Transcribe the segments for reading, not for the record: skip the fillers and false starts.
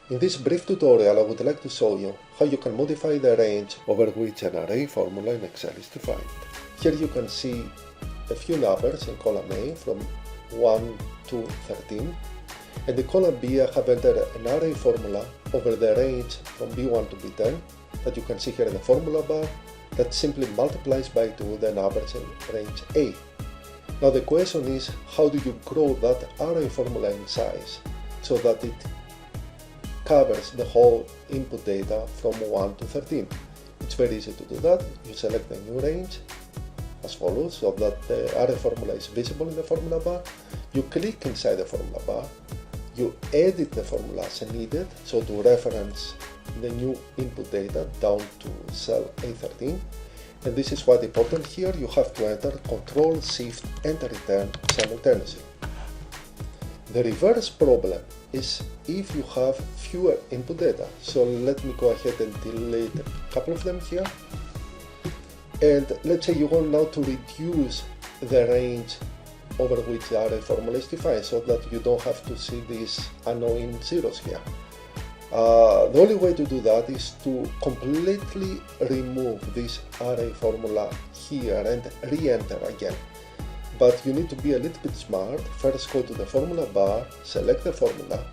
In this brief tutorial, I would like to show you how you can modify the range over which an array formula in Excel is defined. Here you can see a few numbers in column A from 1 to 13, and in column B I have entered an array formula over the range from B1 to B10 that you can see here in the formula bar that simply multiplies by 2 the numbers in range A. Now the question is, how do you grow that array formula in size so that it covers the whole input data from 1 to 13? It's very easy to do that. You select the new range as follows, so that the array formula is visible in the formula bar. You click inside the formula bar, you edit the formula as needed, so to reference the new input data down to cell A13. And this is what's important here, you have to enter Ctrl, Shift, Enter, Return simultaneously. The reverse problem is if you have fewer input data. So let me go ahead and delete a couple of them here. And let's say you want now to reduce the range over which the array formula is defined so that you don't have to see these annoying zeros here. The only way to do that is to completely remove this array formula here and re-enter again. But you need to be a little bit smart. First go to the formula bar, select the formula,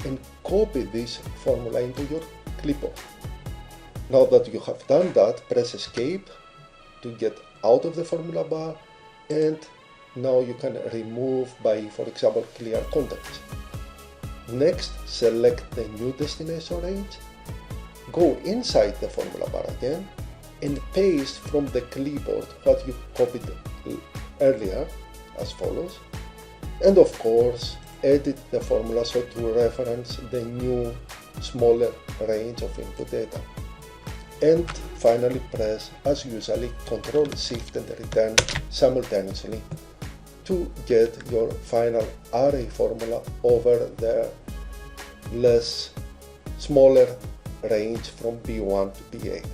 and copy this formula into your clipboard. Now that you have done that, press Escape to get out of the formula bar, and now you can remove by, for example, clear context. Next, select the new destination range, go inside the formula bar again, and paste from the clipboard what you copied earlier as follows, and of course edit the formula so to reference the new smaller range of input data. And finally press as usually Ctrl, Shift and Return simultaneously to get your final array formula over the smaller range from B1 to B8.